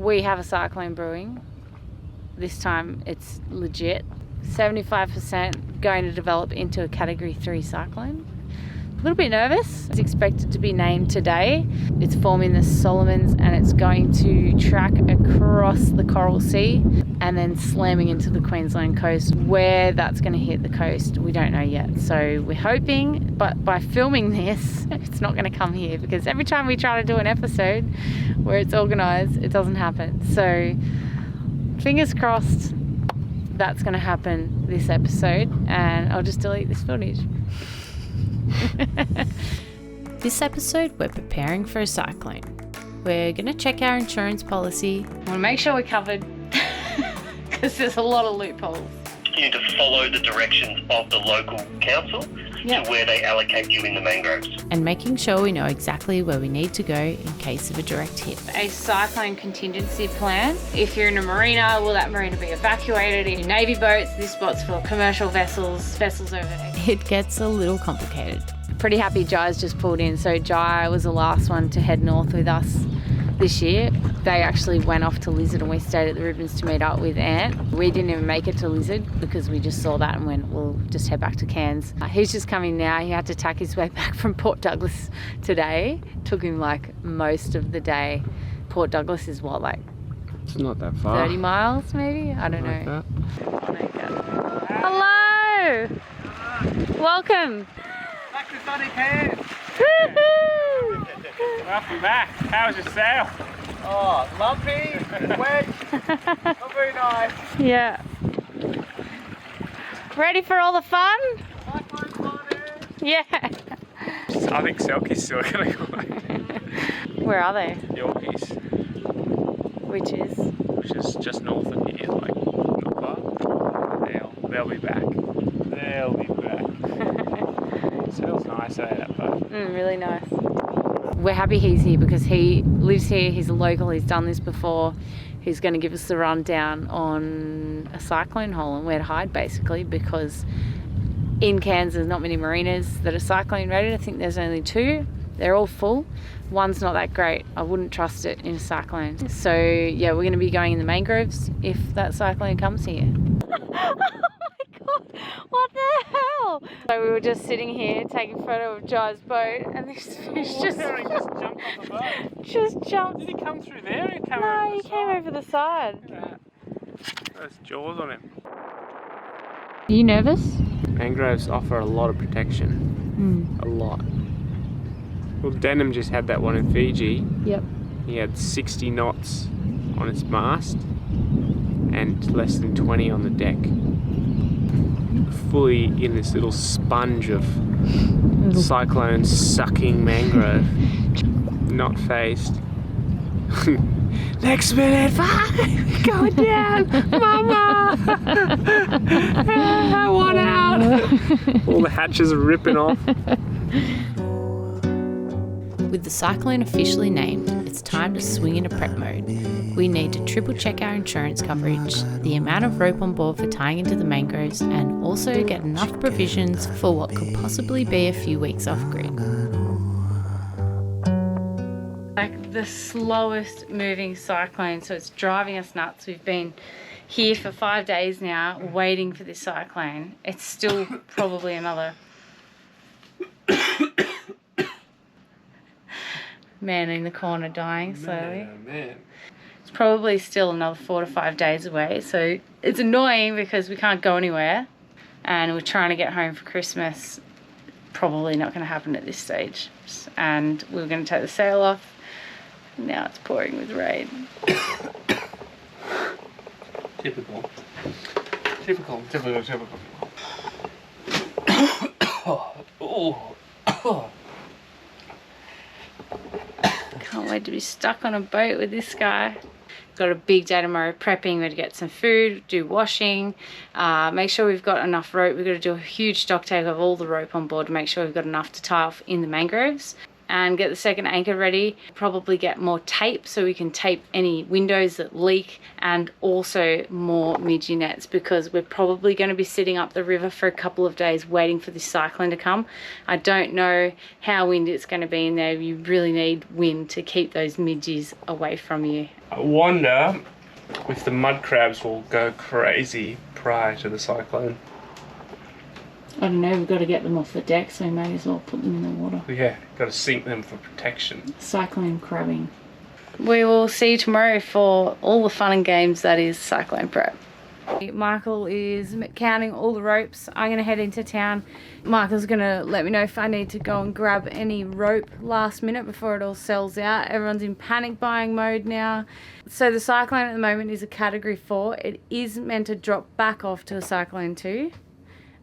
we have a cyclone brewing. This time it's legit. 75% going to develop into a Category 3 cyclone. A little bit nervous. It's expected to be named today. It's forming the Solomons and it's going to track across the Coral Sea and then slamming into the Queensland coast. Where that's going to hit the coast, we don't know yet. So we're hoping, but by filming this, it's not going to come here, because every time we try to do an episode where it's organised, it doesn't happen. So fingers crossed that's going to happen this episode, and I'll just delete this footage. This episode, we're preparing for a cyclone. We're going to check our insurance policy. I want to make sure we're covered, because there's a lot of loopholes. You need to follow the directions of the local council to where they allocate you in the mangroves. And making sure we know exactly where we need to go in case of a direct hit. A cyclone contingency plan. If you're in a marina, will that marina be evacuated? In Navy boats, this spot's for commercial vessels over there. It gets a little complicated. Pretty happy Jai's just pulled in. So Jai was the last one to head north with us this year. They actually went off to Lizard and we stayed at the Ribbons to meet up with Ant. We didn't even make it to Lizard because we just saw that and went, we'll just head back to Cairns. He's just coming now. He had to tack his way back from Port Douglas today. Took him like most of the day. Port Douglas is what, like? It's not that far. 30 miles maybe? I don't know. Hello! Welcome! Back to sunny Cairns! Woohoo! Welcome back. How was your sail? Oh, lumpy, wet, not very nice. Yeah. Ready for all the fun? Yeah. I think Selkie's still gonna go. Where are they? Yorkies, Which is? just north of here, like not far. They'll be back. They'll be back. Sail's nice, that boat. Really nice. We're happy he's here because he lives here, he's a local, he's done this before. He's going to give us the rundown on a cyclone hole and where to hide, basically, because in Cairns there's not many marinas that are cyclone rated. I think there's only 2. They're all full. One's not that great. I wouldn't trust it in a cyclone. So yeah, we're going to be going in the mangroves if that cyclone comes here. What the hell? So we were just sitting here taking a photo of Jai's boat and this fish just jumped off the boat. Just jumped. Did he come through there? No, he came over the side. Look at that. Those jaws on him. Are you nervous? Mangroves offer a lot of protection. A lot. Well, Denham just had that one in Fiji. Yep. He had 60 knots on its mast and less than 20 on the deck. Fully in this little sponge of cyclone sucking mangrove. Not phased. Next minute, 5, going down, mama! I want out! All the hatches are ripping off. With the cyclone officially named, it's time to swing into prep mode. We need to triple check our insurance coverage, the amount of rope on board for tying into the mangroves, and also get enough provisions for what could possibly be a few weeks off grid. Like the slowest moving cyclone, so it's driving us nuts. We've been here for 5 days now waiting for this cyclone. It's still probably another man in the corner dying slowly. Man. It's probably still another 4 to 5 days away, so it's annoying because we can't go anywhere and we're trying to get home for Christmas. Probably not going to happen at this stage. And we were going to take the sail off. Now it's pouring with rain. Typical. Can't wait to be stuck on a boat with this guy. Got a big day tomorrow prepping. We're going to get some food, do washing, make sure we've got enough rope. We've got to do a huge stock take of all the rope on board to make sure we've got enough to tie off in the mangroves. and get the second anchor ready. Probably get more tape so we can tape any windows that leak, and also more midgie nets, because we're probably going to be sitting up the river for a couple of days waiting for this cyclone to come. I don't know how windy it's going to be in there. You really need wind to keep those midgies away from you. I wonder if the mud crabs will go crazy prior to the cyclone. I don't know, we've got to get them off the deck, so we may as well put them in the water. Yeah, got to sink them for protection. Cyclone crabbing. We will see you tomorrow for all the fun and games that is cyclone prep. Michael is counting all the ropes. I'm going to head into town. Michael's going to let me know if I need to go and grab any rope last minute before it all sells out. Everyone's in panic buying mode now. So the cyclone at the moment is a category 4. It is meant to drop back off to a cyclone 2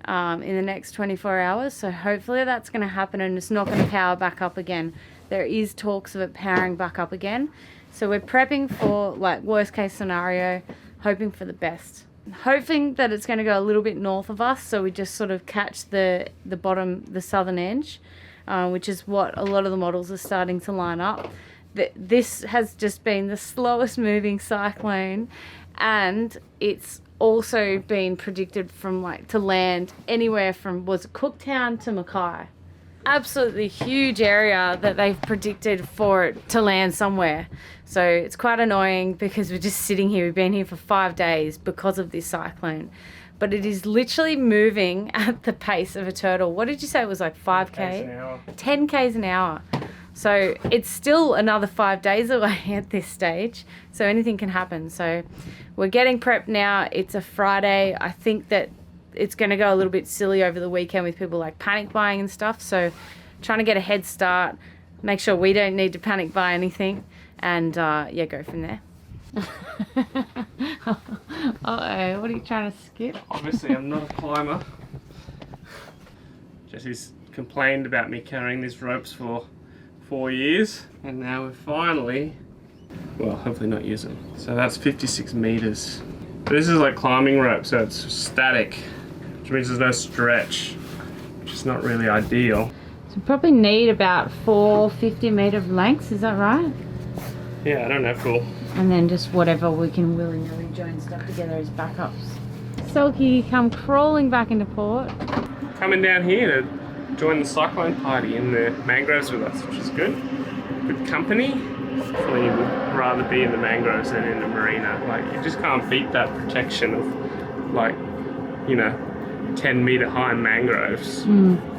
in the next 24 hours. So hopefully that's going to happen and it's not going to power back up again. There is talks of it powering back up again. So we're prepping for like worst case scenario, hoping for the best. Hoping that it's going to go a little bit north of us, so we just sort of catch the bottom, the southern edge, which is what a lot of the models are starting to line up. This has just been the slowest moving cyclone, and it's also been predicted from to land anywhere from, was it Cooktown to Mackay. Absolutely huge area that they've predicted for it to land somewhere. So it's quite annoying because we're just sitting here. We've been here for 5 days because of this cyclone. But it is literally moving at the pace of a turtle. What did you say it was, like 5k? 10 k's an hour. So it's still another 5 days away at this stage. So anything can happen. So we're getting prepped now. It's a Friday. I think that it's going to go a little bit silly over the weekend with people like panic buying and stuff. So trying to get a head start, make sure we don't need to panic buy anything, and yeah, go from there. Uh-oh, what are you trying to skip? Obviously, I'm not a climber. Jesse's complained about me carrying these ropes for 4 years, and now we're finally, well, hopefully not use them. So that's 56 meters. This is like climbing rope, so it's static, which means there's no stretch, which is not really ideal. So we probably need about 4 50-meter lengths, is that right? Yeah, I don't know, cool. And then just whatever we can willy-nilly join stuff together as backups. Selkie, come crawling back into port. Coming down here to join the cyclone party in the mangroves with us, which is good. Good company. Definitely would rather be in the mangroves than in the marina. Like, you just can't beat that protection of, like, you know, 10-meter high mangroves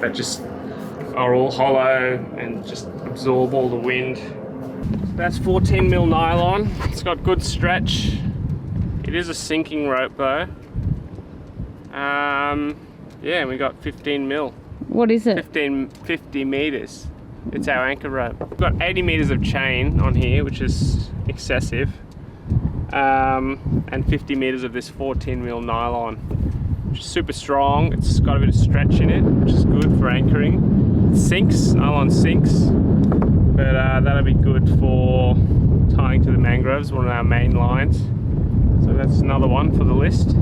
that just are all hollow and just absorb all the wind. That's 14 mil nylon. It's got good stretch. It is a sinking rope though. Yeah, we got 15 mil. What is it? 50 meters. It's our anchor rope. We've got 80 meters of chain on here, which is excessive. And 50 meters of this 14 mil nylon, which is super strong. It's got a bit of stretch in it, which is good for anchoring. It sinks, nylon sinks, but that'll be good for tying to the mangroves, one of our main lines. So that's another one for the list.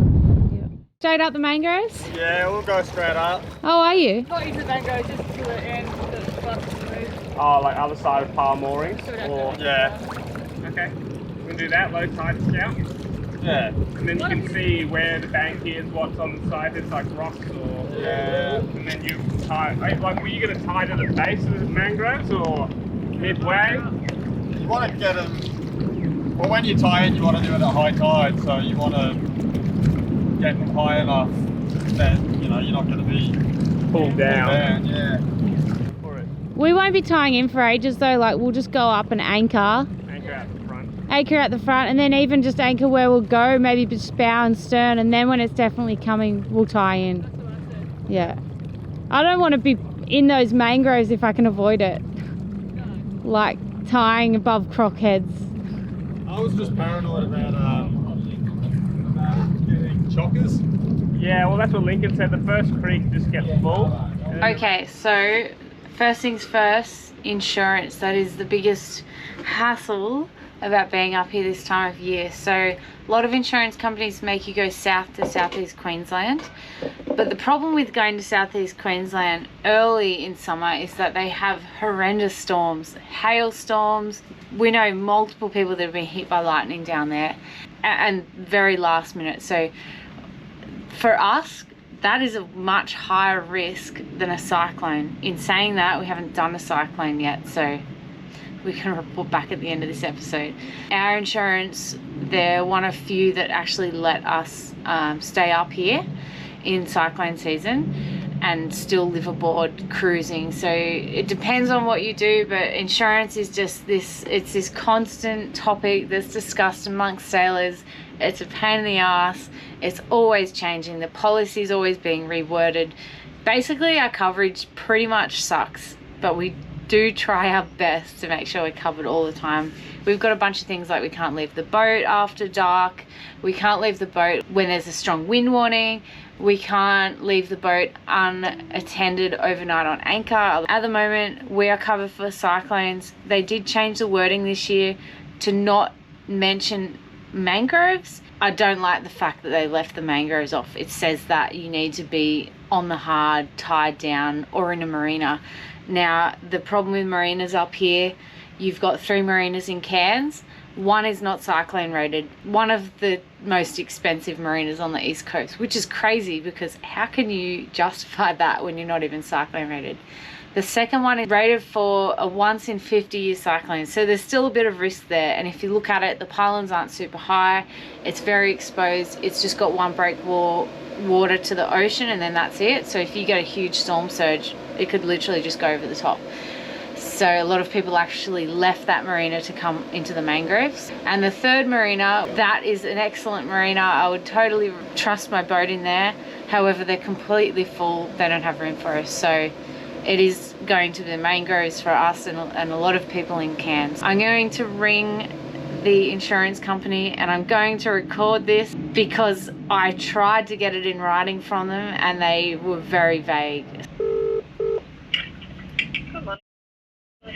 Straight up the mangroves? Yeah, we'll go straight up. Oh, are you? Not into the mangrove, just to the end that the bus moves. Oh, like other side of palm moorings? Or... Yeah. Okay, we can do that, low tide scout. Yeah. And then you can see where the bank is, what's on the side, there's like rocks or... Yeah. And then you tie, like were you going to tie to the base of the mangroves or midway? You want to get them, well when you tie in you want to do it at high tide, so you want to get them high enough that, you know, you're not going to be pulled down. Yeah. We won't be tying in for ages though, like we'll just go up and anchor. Anchor out the front. Anchor at the front, and then even just anchor where we'll go, maybe just bow and stern, and then when it's definitely coming, we'll tie in. That's what I said. Yeah. I don't want to be in those mangroves if I can avoid it. No. Like tying above crockheads. I was just paranoid about getting chockers. Yeah, well that's what Lincoln said, the first creek just gets full. Okay, so first things first, insurance. That is the biggest hassle about being up here this time of year. So a lot of insurance companies make you go south to southeast Queensland. But the problem with going to southeast Queensland early in summer is that they have horrendous storms, hailstorms. We know multiple people that have been hit by lightning down there, and very last minute. So for us, that is a much higher risk than a cyclone. In saying that, we haven't done a cyclone yet, so we can report back at the end of this episode. Our insurance, they're one of few that actually let us stay up here in cyclone season and still live aboard cruising. So it depends on what you do, but insurance is just this, it's this constant topic that's discussed amongst sailors. It's a pain in the ass. It's always changing. The policy is always being reworded. Basically, our coverage pretty much sucks, but we do try our best to make sure we're covered all the time. We've got a bunch of things like we can't leave the boat after dark. We can't leave the boat when there's a strong wind warning. We can't leave the boat unattended overnight on anchor. At the moment, we are covered for cyclones. They did change the wording this year to not mention mangroves. I don't like the fact that they left the mangroves off. It says that you need to be on the hard, tied down, or in a marina. Now, the problem with marinas up here, you've got 3 marinas in Cairns. One is not cyclone rated. One of the most expensive marinas on the East Coast, which is crazy because how can you justify that when you're not even cyclone rated? The second one is rated for a once in 50-year cyclone, so there's still a bit of risk there. And if you look at it, the pylons aren't super high. It's very exposed. It's just got one breakwater water to the ocean, and then that's it. So if you get a huge storm surge, it could literally just go over the top. So a lot of people actually left that marina to come into the mangroves. And the third marina, that is an excellent marina. I would totally trust my boat in there. However, they're completely full. They don't have room for us. So it is going to the mangroves for us and a lot of people in Cairns. I'm going to ring the insurance company and I'm going to record this because I tried to get it in writing from them and they were very vague. Come on.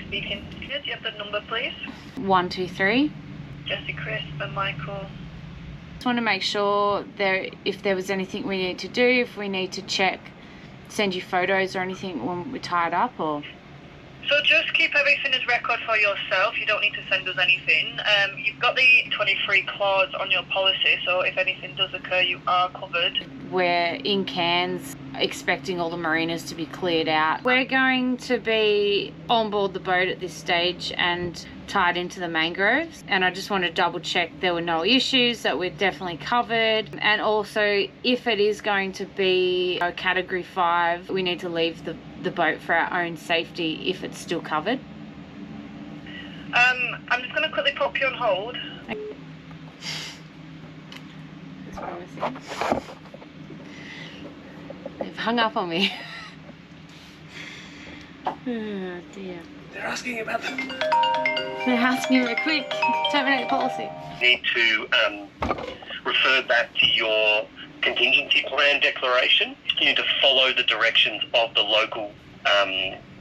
Speaking. Do you have the number, please? 123. Jesse, Chris, and Michael. Just want to make sure if there was anything we need to do, if we need to check, send you photos or anything when we're tied up, or... So just keep everything as record for yourself. You don't need to send us anything. You've got the 23 clause on your policy, so if anything does occur, you are covered. We're in Cairns expecting all the marinas to be cleared out. We're going to be on board the boat at this stage and tied into the mangroves, and I just want to double check there were no issues, that we're definitely covered. And also, if it is going to be a category 5, we need to leave the boat for our own safety if it's still covered. I'm just going to quickly pop you on hold. That's what I was saying. They've hung up on me. Oh dear. They're asking about them. They're asking me quick, terminate policy. You need to refer back to your contingency plan declaration. You need to follow the directions of the local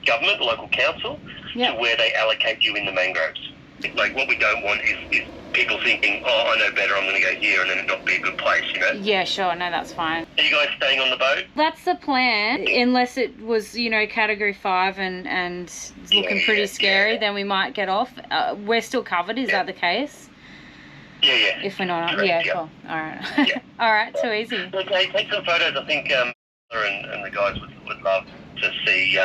government, the local council, Yep. to where they allocate you in the mangroves. Like, what we don't want is people thinking, oh, I know better, I'm going to go here, and then it not be a good place, you know? Yeah, sure, no, that's fine. Are you guys staying on the boat? That's the plan, unless it was, category 5 and looking pretty scary, then we might get off. We're still covered, is that the case? Yeah, yeah. If we're not on, Correct, cool. All right. Yeah. All right, too easy. Okay, take some photos. I think and the guys would love to see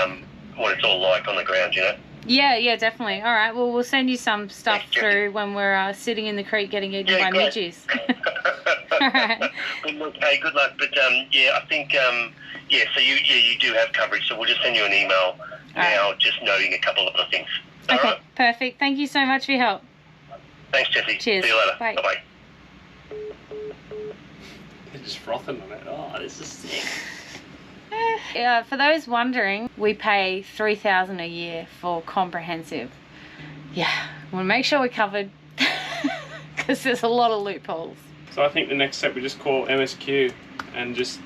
what it's all like on the ground, you know? Yeah, definitely. All right, well, we'll send you some stuff Thanks, Jackie. through when we're sitting in the creek getting eaten by great. midges. All right. Hey, good luck. But I think so you do have coverage. So we'll just send you an email now, just noting a couple of other things. All Okay, right. perfect. Thank you so much for your help. Thanks, Jesse. Cheers. See you later. Bye. Bye-bye. They're just frothing on it. Oh, this is sick. For those wondering, we pay $3,000 a year for comprehensive. Yeah, we'll make sure we're covered because there's a lot of loopholes. So I think the next step we just call MSQ and just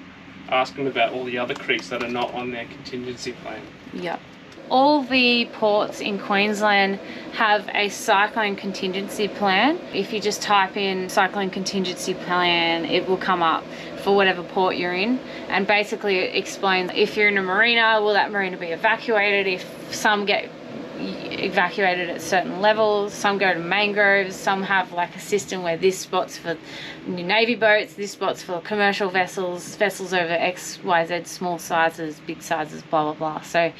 ask them about all the other creeks that are not on their contingency plan. Yep. All the ports in Queensland have a cyclone contingency plan. If you just type in cyclone contingency plan, it will come up. for whatever port you're in, and basically it explains if you're in a marina, will that marina be evacuated? If some get evacuated at certain levels, some go to mangroves, some have like a system where this spot's for new navy boats, this spot's for commercial vessels over XYZ small sizes, big sizes, blah blah blah. So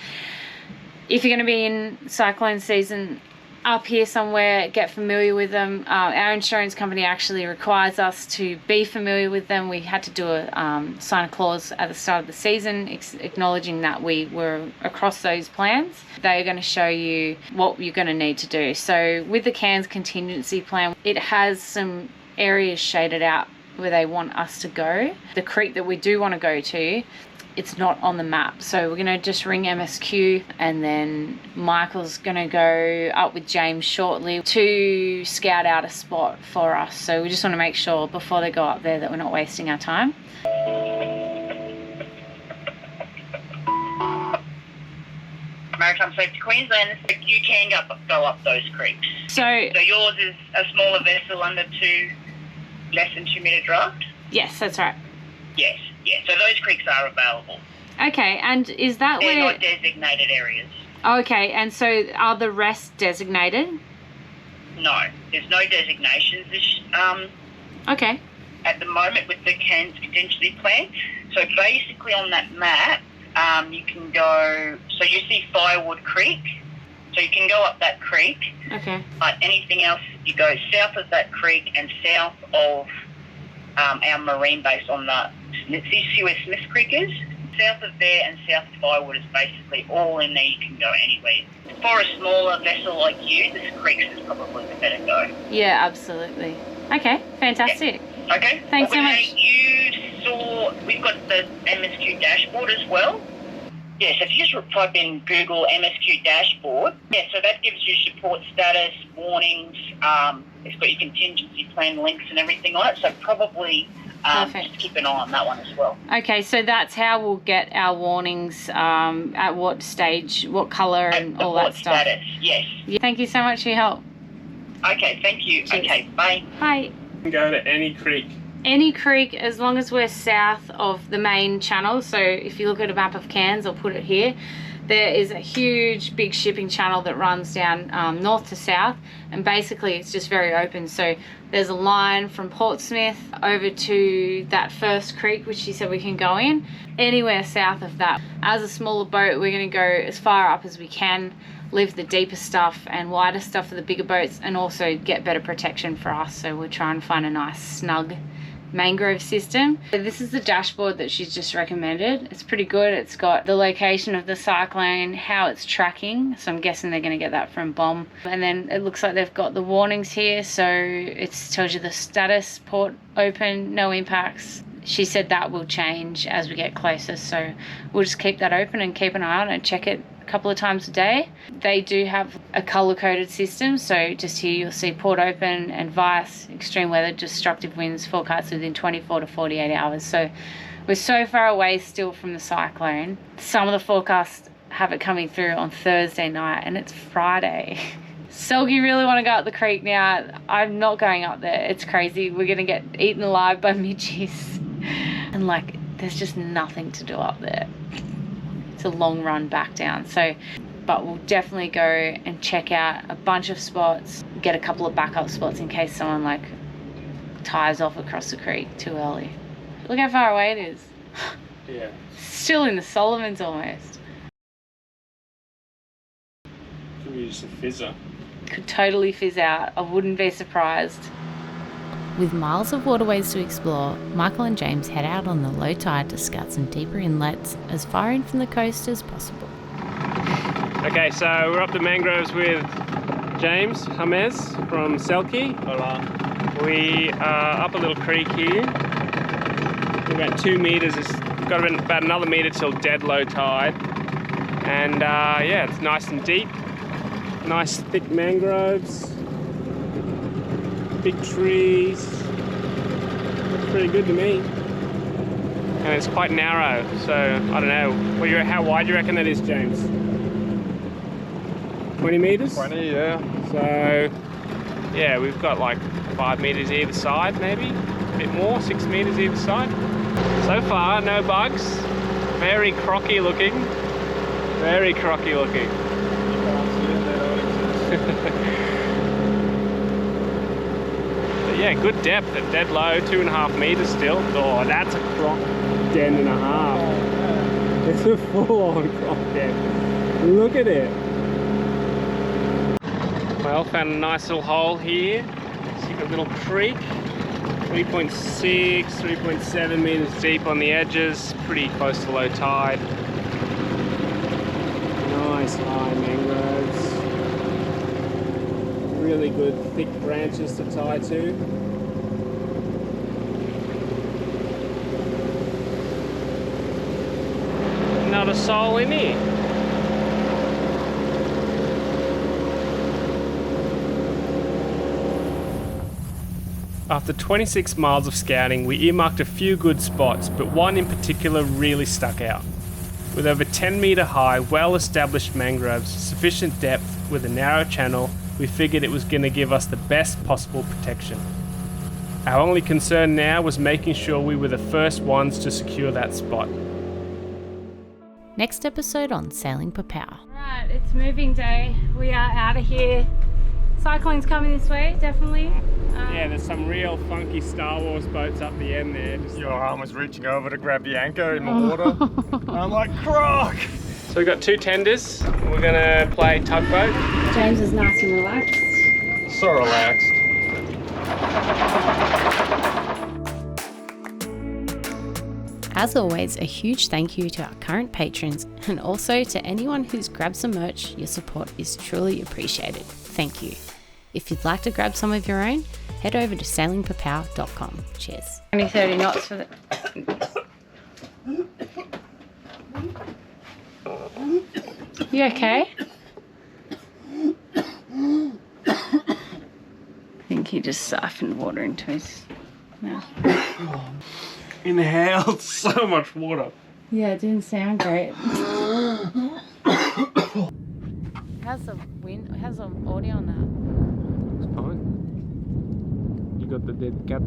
if you're going to be in cyclone season up here somewhere, get familiar with them. Our insurance company actually requires us to be familiar with them. We had to do sign a clause at the start of the season acknowledging that we were across those plans. They're going to show you what you're going to need to do. So with the Cairns contingency plan, it has some areas shaded out where they want us to go. The creek that we do want to go to, it's not on the map, so we're going to just ring MSQ, and then Michael's going to go up with James shortly to scout out a spot for us. So we just want to make sure before they go up there that we're not wasting our time. Maritime Safety Queensland, you can go up those creeks. So yours is a smaller vessel under less than 2 metre draft? yes, that's right. Yes. Yeah, so those creeks are available. Okay, and is that They're where... not designated areas. Okay, and so are the rest designated? No, there's no designations Okay. at the moment with the Cairns contingency plan. So basically on that map, you can go... So you see Firewood Creek. So you can go up that creek. Okay. But anything else, you go south of that creek and south of our marine base on the... US Smith Creek is. South of there and south of Firewood is basically all in there. You can go anywhere. For a smaller vessel like you, this creek is probably the better go. Yeah, absolutely. Okay, fantastic. Yeah. Okay. Thanks so much. You saw we've got the MSQ Dashboard as well. Yeah, so if you just type in Google MSQ Dashboard, yeah, so that gives you support status, warnings. It's got your contingency plan links and everything on it. So probably. Just keep an eye on that one as well. Okay, so that's how we'll get our warnings, at what stage, what colour and all that stuff. Status, yes. Yeah, thank you so much for your help. Okay, thank you. Cheers. Okay, bye. Bye. You can go to any creek. Any creek, as long as we're south of the main channel. So if you look at a map of Cairns, I'll put it here. There is a huge big shipping channel that runs down north to south, and basically it's just very open. So there's a line from Portsmouth over to that first creek, which she said we can go in. Anywhere south of that. As a smaller boat, we're going to go as far up as we can, leave the deeper stuff and wider stuff for the bigger boats, and also get better protection for us. So we're trying to find a nice snug mangrove system. So this is the dashboard that she's just recommended. It's pretty good. It's got the location of the cyclone, how it's tracking, so I'm guessing they're going to get that from BOM, and then it looks like they've got the warnings here, so it tells you the status, port open, no impacts. She said that will change as we get closer, so we'll just keep that open and keep an eye on it and check it a couple of times a day. They do have a colour-coded system, so just here you'll see port open, advice, extreme weather, destructive winds forecast within 24 to 48 hours. So we're so far away still from the cyclone. Some of the forecasts have it coming through on Thursday night, and it's Friday. Selkie really want to go up the creek now. I'm not going up there. It's crazy. We're going to get eaten alive by midges. And like, there's just nothing to do up there. It's a long run back down. So, but we'll definitely go and check out a bunch of spots, get a couple of backup spots in case someone like ties off across the creek too early. Look how far away it is. Yeah. Still in the Solomons almost. Could be just a fizzer. Could totally fizz out. I wouldn't be surprised. With miles of waterways to explore, Michael and James head out on the low tide to scout some deeper inlets as far in from the coast as possible. Okay, so we're up the mangroves with James James from Selkie. Hola. We are up a little creek here. About 2 meters. It's got about another meter till dead low tide. And yeah, it's nice and deep. Nice thick mangroves. Big trees. Looks pretty good to me. And it's quite narrow, so I don't know. How wide do you reckon that is, James? 20 meters? 20, yeah. So, yeah, we've got like 5 meters either side, maybe. A bit more, 6 meters either side. So far, no bugs. Very crocky looking. Very crocky looking. But yeah, good depth at dead low, 2.5 meters still. Oh, that's a croc den and a half. It's a full-on croc den. Look at it. Well, found a nice little hole here. See a little creek. 3.6, 3.7 meters deep on the edges. Pretty close to low tide. Nice high mangroves. Really good thick branches to tie to. Not a soul in here. After 26 miles of scouting, we earmarked a few good spots, but one in particular really stuck out. With over 10 metre high, well-established mangroves, sufficient depth with a narrow channel, we figured it was going to give us the best possible protection. Our only concern now was making sure we were the first ones to secure that spot. Next episode on Sailing Popao. Right, it's moving day. We are out of here. Cyclone's coming this way, definitely. Yeah, there's some real funky Star Wars boats up the end there. Your arm was reaching over to grab the anchor in the water. And I'm like, croc! So we've got 2 tenders. We're going to play tugboat. James is nice and relaxed. So relaxed. As always, a huge thank you to our current patrons and also to anyone who's grabbed some merch. Your support is truly appreciated. Thank you. If you'd like to grab some of your own, head over to sailingpopao.com. Cheers. Only 30 knots for the... You okay? I think he just siphoned water into his mouth. Inhaled so much water. Yeah, it didn't sound great. How's the wind? How's the audio on that? It's fine. You got the dead cap.